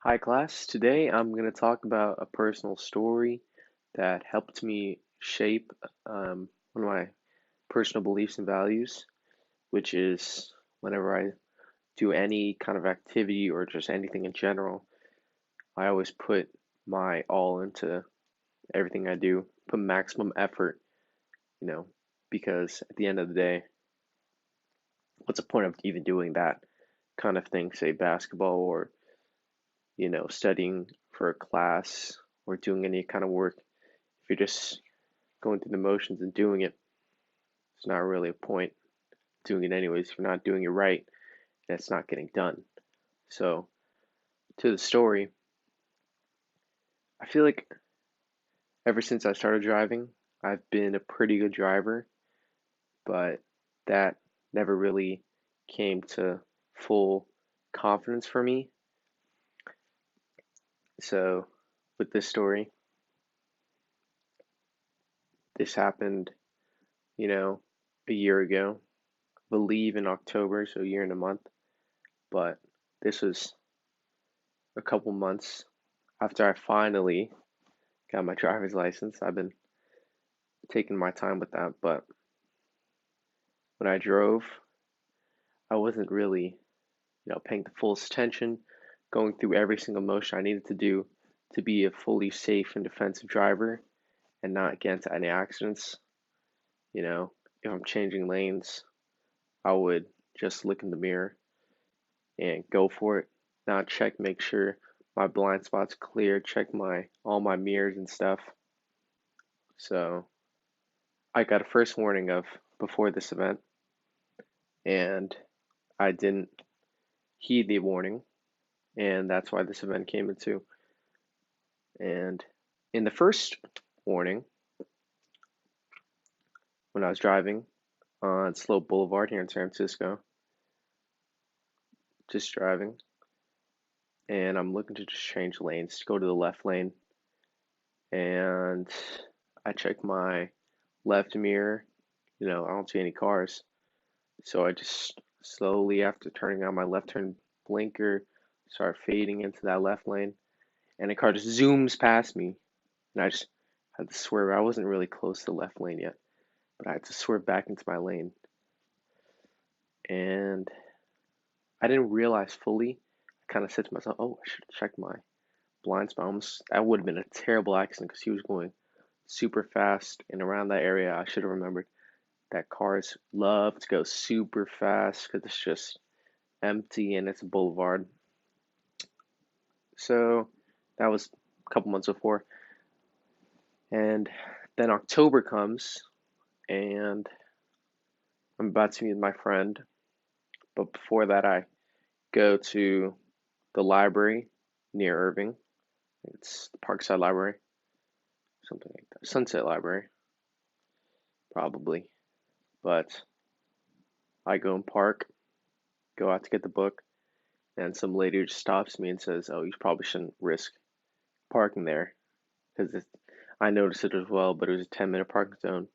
Hi, class. Today I'm going to talk about a personal story that helped me shape one of my personal beliefs and values, which is whenever I do any kind of activity or just anything in general, I always put my all into everything I do, put maximum effort, you know, because at the end of the day, what's the point of even doing that kind of thing, say basketball or, studying for a class or doing any kind of work? If you're just going through the motions and doing it, it's not really a point doing it anyways. If you're not doing it right, and it's not getting done. So, to the story, I feel like ever since I started driving, I've been a pretty good driver, but that never really came to full confidence for me. So, with this story, this happened, you know, a year ago, I believe in October, so a year and a month, but this was a couple months after I finally got my driver's license. I've been taking my time with that, but when I drove, I wasn't really, paying the fullest attention, going through every single motion I needed to do to be a fully safe and defensive driver and not get into any accidents. You know, if I'm changing lanes, I would just look in the mirror and go for it. Not check, make sure my blind spot's clear, check my all my mirrors and stuff. So I got a first warning of before this event, and I didn't heed the warning, and that's why this event came into. And in the first warning, when I was driving on Slope Boulevard here in San Francisco, just driving, and I'm looking to just change lanes to go to the left lane, and I check my left mirror. I don't see any cars, so I just slowly, after turning on my left turn blinker, start fading into that left lane, and a car just zooms past me, and I just had to swerve. I wasn't really close to the left lane yet, but I had to swerve back into my lane, and I didn't realize fully. I kind of said to myself, "Oh, I should check my blind spot." Almost, that would have been a terrible accident because he was going super fast, and around that area, I should have remembered that cars love to go super fast because it's just empty and it's a boulevard. So that was a couple months before, and then October comes, and I'm about to meet my friend, but before that, I go to the library near Irving. It's the Parkside Library, something like that. Sunset Library, probably. But I go and park, go out to get the book, and some lady just stops me and says, "Oh, you probably shouldn't risk parking there," because I noticed it as well, but it was a 10-minute parking zone,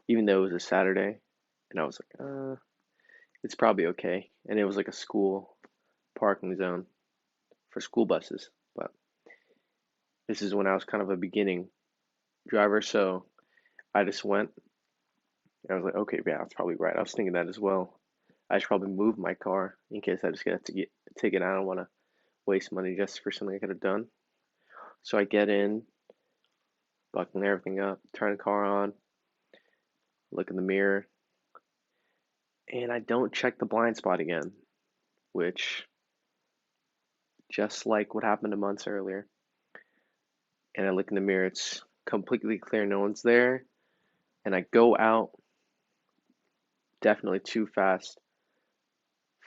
even though it was a Saturday. And I was like, it's probably okay. And it was like a school parking zone for school buses. But this is when I was kind of a beginning driver, so I just went. And I was like, okay, yeah, that's probably right. I was thinking that as well. I should probably move my car in case I just get to get a ticket. I don't want to waste money just for something I could have done. So I get in, buckling everything up, turn the car on, look in the mirror, and I don't check the blind spot again, which just like what happened a month earlier. And I look in the mirror, it's completely clear, no one's there. And I go out definitely too fast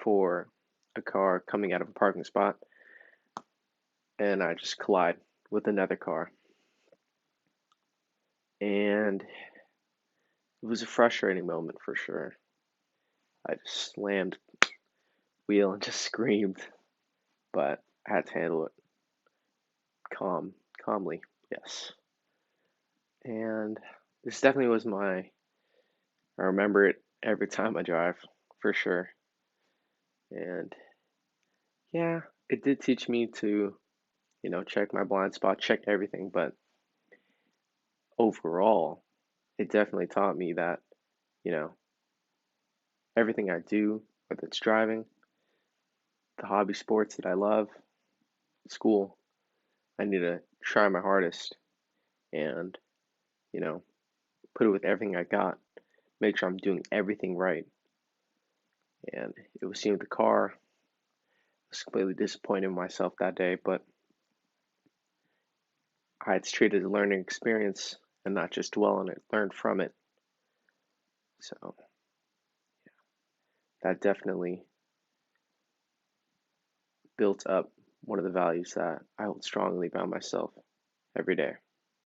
for a car coming out of a parking spot, and I just collide with another car. And it was a frustrating moment for sure. I just slammed wheel and just screamed, but I had to handle it calmly, yes. And this definitely was I remember it every time I drive, for sure. And yeah, it did teach me to check my blind spot, check everything. But overall, it definitely taught me that, you know, everything I do, whether it's driving, the hobby sports that I love, school, I need to try my hardest and, you know, put it with everything I got, make sure I'm doing everything right. And it was seen with the car. I was completely disappointed in myself that day, but I had to treat it as a learning experience and not just dwell on it, learn from it. So that definitely built up one of the values that I hold strongly about myself every day.